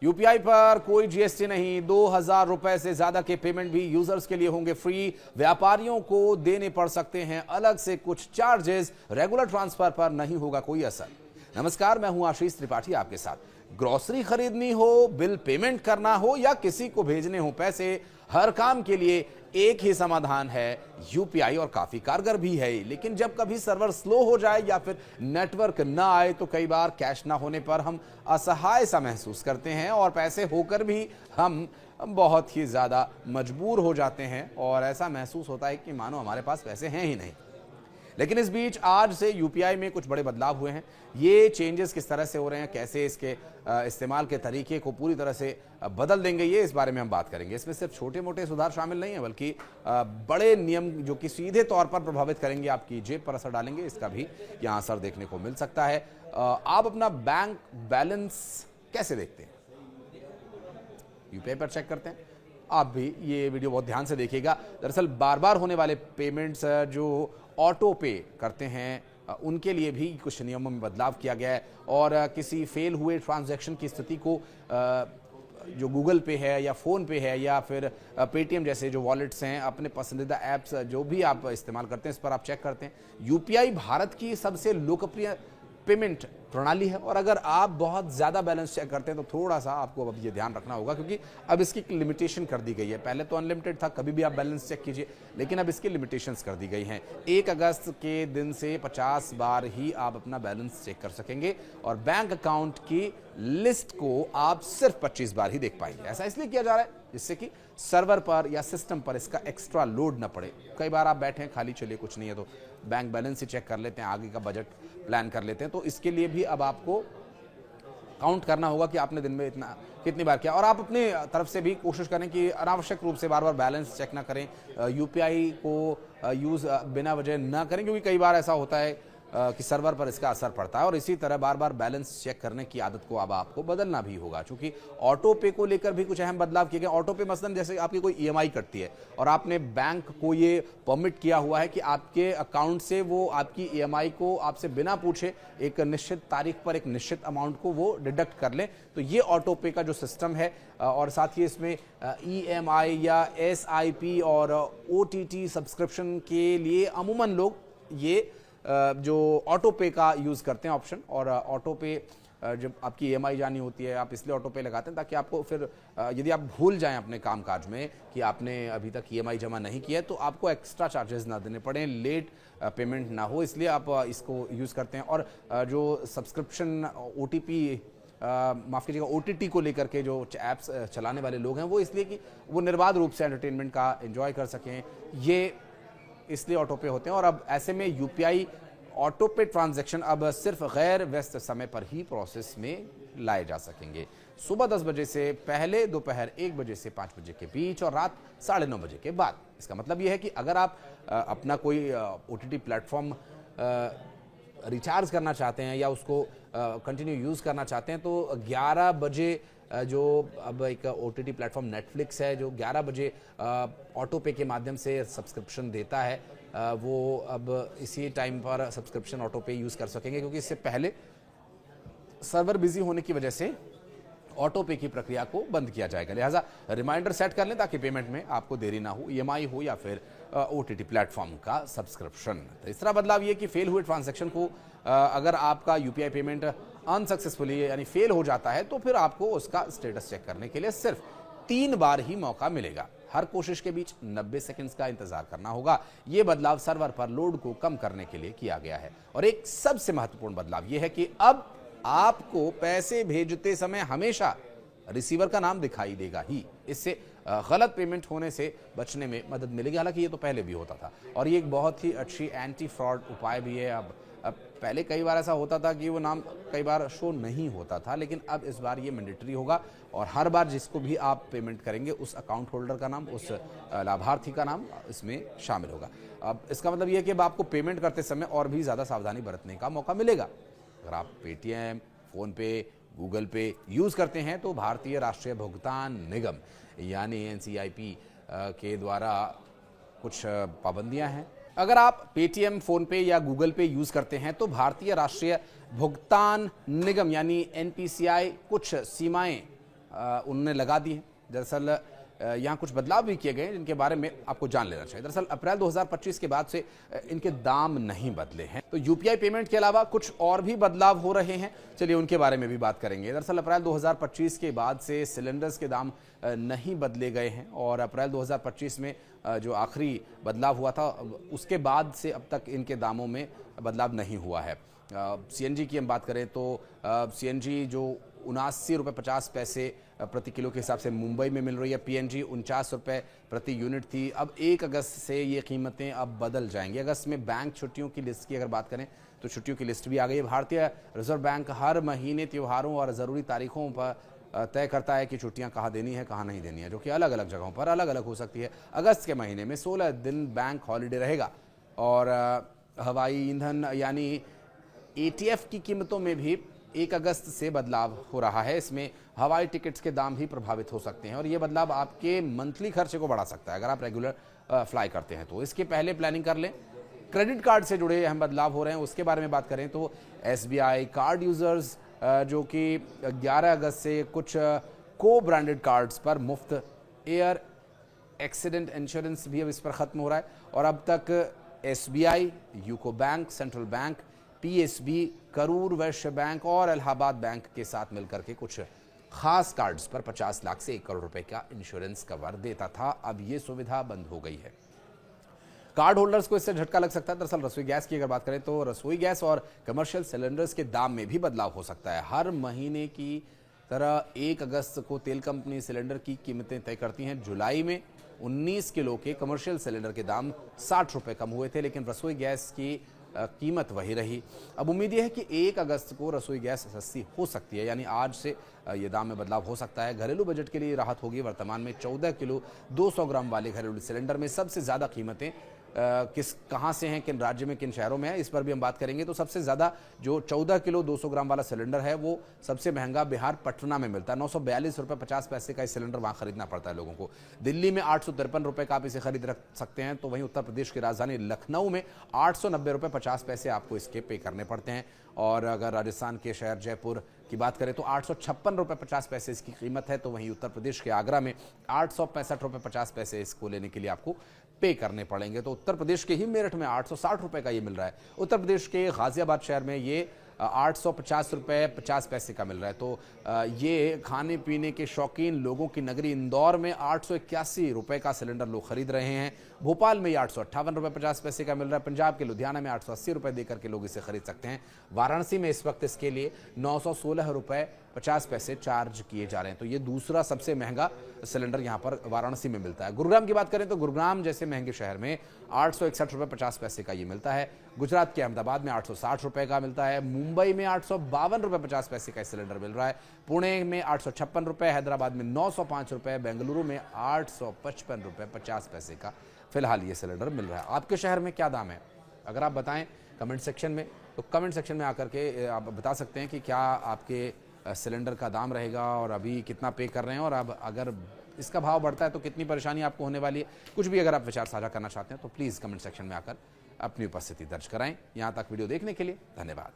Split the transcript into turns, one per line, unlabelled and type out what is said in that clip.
UPI पर कोई GST नहीं। 2,000 रुपए से ज्यादा के पेमेंट भी यूजर्स के लिए होंगे फ्री। व्यापारियों को देने पड़ सकते हैं अलग से कुछ चार्जेस। रेगुलर ट्रांसफर पर नहीं होगा कोई असर। नमस्कार, मैं हूं आशीष त्रिपाठी आपके साथ। ग्रोसरी खरीदनी हो, बिल पेमेंट करना हो या किसी को भेजने हो पैसे, हर काम के लिए एक ही समाधान है यूपीआई, और काफी कारगर भी है। लेकिन जब कभी सर्वर स्लो हो जाए या फिर नेटवर्क ना आए तो कई बार कैश ना होने पर हम असहाय सा महसूस करते हैं और पैसे होकर भी हम बहुत ही ज्यादा मजबूर हो जाते हैं और ऐसा महसूस होता है कि मानो हमारे पास पैसे हैं ही नहीं। लेकिन इस बीच आज से यूपीआई में कुछ बड़े बदलाव हुए हैं। ये चेंजेस किस तरह से हो रहे हैं, कैसे इसके इस्तेमाल के तरीके को पूरी तरह से बदल देंगे, ये इस बारे में हम बात करेंगे। इसमें सिर्फ छोटे मोटे सुधार शामिल नहीं है, बल्कि बड़े नियम जो कि सीधे तौर पर प्रभावित करेंगे, आपकी जेब पर असर डालेंगे, इसका भी यहाँ असर देखने को मिल सकता है। आप अपना बैंक बैलेंस कैसे देखते हैं? यूपीआई पर चेक करते हैं? आप भी ये वीडियो बहुत ध्यान से देखिएगा। दरअसल बार बार होने वाले पेमेंट्स जो ऑटो पे करते हैं उनके लिए भी कुछ नियमों में बदलाव किया गया है, और किसी फेल हुए ट्रांजैक्शन की स्थिति को जो गूगल पे है या फ़ोन पे है या फिर पेटीएम जैसे जो वॉलेट्स हैं, अपने पसंदीदा ऐप्स जो भी आप इस्तेमाल करते हैं, इस पर आप चेक करते हैं। यूपीआई भारत की सबसे लोकप्रिय पेमेंट प्रणाली है, और अगर आप बहुत ज़्यादा बैलेंस चेक करते हैं तो थोड़ा सा आपको अब ये ध्यान रखना होगा, क्योंकि अब इसकी लिमिटेशन कर दी गई है। पहले तो अनलिमिटेड था, कभी भी आप बैलेंस चेक कीजिए, लेकिन अब इसकी लिमिटेशंस कर दी गई हैं। 1 अगस्त के दिन से 50 बार ही आप अपना बैलेंस चेक कर सकेंगे, और बैंक अकाउंट की लिस्ट को आप सिर्फ 25 बार ही देख पाएंगे। ऐसा इसलिए किया जा रहा है जिससे कि सर्वर पर या सिस्टम पर इसका एक्स्ट्रा लोड ना पड़े। कई बार आप बैठे हैं खाली, चलिए कुछ नहीं है तो बैंक बैलेंस ही चेक कर लेते हैं, आगे का बजट प्लान कर लेते हैं, तो इसके लिए भी अब आपको काउंट करना होगा कि आपने दिन में इतना कितनी बार किया। और आप अपनी तरफ से भी कोशिश करें कि अनावश्यक रूप से बार बार बैलेंस चेक ना करें, यूपीआई को यूज़ बिना वजह ना करें, क्योंकि कई बार ऐसा होता है कि सर्वर पर इसका असर पड़ता है। और इसी तरह बार बार बैलेंस चेक करने की आदत को अब आपको बदलना भी होगा, क्योंकि ऑटो पे को लेकर भी कुछ अहम बदलाव किए गए। ऑटो पे मसलन जैसे आपकी कोई ईएमआई कटती है और आपने बैंक को ये परमिट किया हुआ है कि आपके अकाउंट से वो आपकी ईएमआई को आपसे बिना पूछे एक निश्चित तारीख पर एक निश्चित अमाउंट को वो डिडक्ट कर लें, तो ये ऑटो पे का जो सिस्टम है, और साथ ही इसमें ईएमआई या एसआईपी और ओटीटी सब्सक्रिप्शन के लिए अमूमन लोग ये जो ऑटो पे का यूज़ करते हैं ऑप्शन। और ऑटो पे जब आपकी ईएमआई जानी होती है, आप इसलिए ऑटो पे लगाते हैं ताकि आपको फिर यदि आप भूल जाएं अपने कामकाज में कि आपने अभी तक ईएमआई जमा नहीं किया है, तो आपको एक्स्ट्रा चार्जेस ना देने पड़े, लेट पेमेंट ना हो, इसलिए आप इसको यूज़ करते हैं। और जो सब्सक्रिप्शन ओटीपी माफ़ कीजिएगा ओटीटी को लेकर के जो ऐप्स चलाने वाले लोग हैं, वो इसलिए कि वो निर्बाध रूप से एंटरटेनमेंट का एंजॉय कर सकें, ये इसलिए ऑटो पे होते हैं। और अब ऐसे में यूपीआई ऑटो पे ट्रांजैक्शन अब सिर्फ गैर व्यस्त समय पर ही प्रोसेस में लाए जा सकेंगे। सुबह 10 बजे से पहले, दोपहर 1 बजे से 5 बजे के बीच और रात 9:30 बजे के बाद। इसका मतलब यह है कि अगर आप अपना कोई ओटीटी प्लेटफॉर्म रिचार्ज करना चाहते हैं या उसको कंटिन्यू यूज़ करना चाहते हैं, तो 11 बजे जो अब एक ओटीटी प्लेटफॉर्म नेटफ्लिक्स है जो 11 बजे ऑटो पे के माध्यम से सब्सक्रिप्शन देता है, वो अब इसी टाइम पर सब्सक्रिप्शन ऑटो पे यूज़ कर सकेंगे, क्योंकि इससे पहले सर्वर बिजी होने की वजह से ऑटो पे की प्रक्रिया को बंद किया जाएगा। लिहाजा रिमाइंडर सेट कर लें ताकि पेमेंट में आपको देरी ना हो, ईएमआई हो या फिर ओटीटी प्लेटफॉर्म का सब्सक्रिप्शन। तीसरा बदलाव ये कि फेल हुए ट्रांजैक्शन को अगर आपका यूपीआई पेमेंट अनसक्सेसफुली यानी फेल हो जाता है, तो फिर आपको उसका स्टेटस चेक करने के लिए सिर्फ 3 बार ही मौका मिलेगा। हर कोशिश के बीच 90 सेकंड्स का इंतजार करना होगा। यह बदलाव सर्वर पर लोड को कम करने के लिए किया गया है। और एक सबसे महत्वपूर्ण बदलाव यह है कि अब आपको पैसे भेजते समय हमेशा रिसीवर का नाम दिखाई देगा ही। इससे गलत पेमेंट होने से बचने में मदद मिलेगी। हालांकि ये तो पहले भी होता था, और ये एक बहुत ही अच्छी एंटी फ्रॉड उपाय भी है। अब पहले कई बार ऐसा होता था कि वो नाम कई बार शो नहीं होता था, लेकिन अब इस बार ये मैंडेटरी होगा, और हर बार जिसको भी आप पेमेंट करेंगे उस अकाउंट होल्डर का नाम, उस लाभार्थी का नाम इसमें शामिल होगा। अब इसका मतलब ये है कि अब आपको पेमेंट करते समय और भी ज़्यादा सावधानी बरतने का मौका मिलेगा। अगर आप पेटीएम, फ़ोन पे, गूगल पे यूज़ करते हैं तो भारतीय राष्ट्रीय भुगतान निगम यानी एनसीआईपी के द्वारा कुछ पाबंदियां हैं। अगर आप पेटीएम, फ़ोन पे या गूगल पे यूज़ करते हैं तो भारतीय राष्ट्रीय भुगतान निगम यानी एनपीसीआई कुछ सीमाएं उन्होंने लगा दी है। दरअसल यहाँ कुछ बदलाव भी किए गए हैं जिनके बारे में आपको जान लेना चाहिए। दरअसल अप्रैल 2025 के बाद से इनके दाम नहीं बदले हैं। तो यूपीआई पेमेंट के अलावा कुछ और भी बदलाव हो रहे हैं, चलिए उनके बारे में भी बात करेंगे। दरअसल अप्रैल 2025 के बाद से सिलेंडर्स के दाम नहीं बदले गए हैं और अप्रैल 2025 में जो आखिरी बदलाव हुआ था उसके बाद से अब तक इनके दामों में बदलाव नहीं हुआ है। सीएनजी की हम बात करें तो सीएनजी जो 79 रुपये 50 पैसे प्रति किलो के हिसाब से मुंबई में मिल रही है। पीएनजी 49 रुपये प्रति यूनिट थी। अब 1 अगस्त से ये कीमतें अब बदल जाएंगी। अगस्त में बैंक छुट्टियों की लिस्ट की अगर बात करें तो छुट्टियों की लिस्ट भी आ गई है। भारतीय रिजर्व बैंक हर महीने त्योहारों और ज़रूरी तारीखों पर तय करता है कि छुट्टियां कहाँ देनी है कहाँ नहीं देनी है, जो कि अलग अलग जगहों पर अलग अलग हो सकती है। अगस्त के महीने में 16 दिन बैंक हॉलीडे रहेगा और हवाई ईंधन यानी एटीएफ की कीमतों में भी 1 अगस्त से बदलाव हो रहा है। इसमें हवाई टिकट्स के दाम भी प्रभावित हो सकते हैं और ये बदलाव आपके मंथली खर्चे को बढ़ा सकता है अगर आप रेगुलर फ्लाई करते हैं तो। इसके पहले प्लानिंग कर लें। क्रेडिट कार्ड से जुड़े अहम बदलाव हो रहे हैं, उसके बारे में बात करें तो एसबीआई कार्ड यूजर्स जो कि 11 अगस्त से कुछ को ब्रांडेड कार्ड्स पर मुफ्त एयर एक्सीडेंट इंश्योरेंस भी अब इस पर ख़त्म हो रहा है और अब तक SBI, UCO bank, central bank, PSB, Karur Vysya bank और इलाहाबाद बैंक के साथ मिलकर के कुछ खास कार्ड्स पर 50 लाख से 1 करोड़ रुपए का इंश्योरेंस कवर देता था। अब ये सुविधा बंद हो गई है। कार्ड होल्डर्स को इससे झटका लग सकता है। दरअसल रसोई गैस की अगर बात करें तो रसोई गैस और कमर्शियल सिलेंडर्स के दाम में भी बदलाव हो सकता है। हर महीने की तरह 1 अगस्त को तेल कंपनी सिलेंडर की कीमतें तय करती हैं। जुलाई में 19 किलो के कमर्शियल सिलेंडर के दाम 60 रुपये कम हुए थे, लेकिन रसोई गैस की कीमत वही रही। अब उम्मीद यह है कि 1 अगस्त को रसोई गैस सस्ती हो सकती है, यानी आज से ये दाम में बदलाव हो सकता है। घरेलू बजट के लिए राहत होगी। वर्तमान में 14 किलो 200 ग्राम वाले घरेलू सिलेंडर में सबसे ज़्यादा कीमतें कहाँ से हैं, किन राज्य में, किन शहरों में है, इस पर भी हम बात करेंगे। तो सबसे ज़्यादा जो 14 किलो 200 ग्राम वाला सिलेंडर है वो सबसे महंगा बिहार पटना में मिलता है। 942 रुपये 50 पैसे का इस सिलेंडर वहाँ खरीदना पड़ता है लोगों को। दिल्ली में 853 रुपये का आप इसे खरीद रख सकते हैं, तो वहीं उत्तर प्रदेश की राजधानी लखनऊ में 890 रुपये 50 पैसे आपको इसके पे करने पड़ते हैं। और अगर राजस्थान के शहर जयपुर की बात करें तो 856 रुपये 50 पैसे इसकी कीमत है। तो वहीं उत्तर प्रदेश के आगरा में 865 रुपये 50 पैसे इसको लेने के लिए आपको पे करने पड़ेंगे। तो उत्तर प्रदेश के ही मेरठ में 860 रुपये का ये मिल रहा है। उत्तर प्रदेश के गाजियाबाद शहर में ये 850 रुपये 50 पैसे का मिल रहा है। तो ये खाने पीने के शौकीन लोगों की नगरी इंदौर में 881 रुपये का सिलेंडर लोग खरीद रहे हैं। भोपाल में ये 858 रुपये 50 पैसे का मिल रहा है। पंजाब के लुधियाना में 880 रुपये देकर के लोग इसे खरीद सकते हैं। वाराणसी में इस वक्त इसके लिए 916 रुपये 50 पैसे चार्ज किए जा रहे हैं। तो ये दूसरा सबसे महंगा सिलेंडर यहाँ पर वाराणसी में मिलता है। गुरुग्राम की बात करें तो गुरुग्राम जैसे महंगे शहर में 861 रुपये 50 पैसे का ये मिलता है। गुजरात के अहमदाबाद में 860 रुपये का मिलता है। मुंबई में 852 रुपये 50 पैसे का सिलेंडर मिल रहा है। पुणे में 856 रुपये, हैदराबाद में 905 रुपये, बेंगलुरु में 855 रुपये 50 पैसे का फिलहाल ये सिलेंडर मिल रहा है। आपके शहर में क्या दाम है अगर आप बताएं कमेंट सेक्शन में, तो कमेंट सेक्शन में आकर के आप बता सकते हैं कि क्या आपके सिलेंडर का दाम रहेगा और अभी कितना पे कर रहे हैं, और अब अगर इसका भाव बढ़ता है तो कितनी परेशानी आपको होने वाली है। कुछ भी अगर आप विचार साझा करना चाहते हैं तो प्लीज़ कमेंट सेक्शन में आकर अपनी उपस्थिति दर्ज कराएं। यहाँ तक वीडियो देखने के लिए धन्यवाद।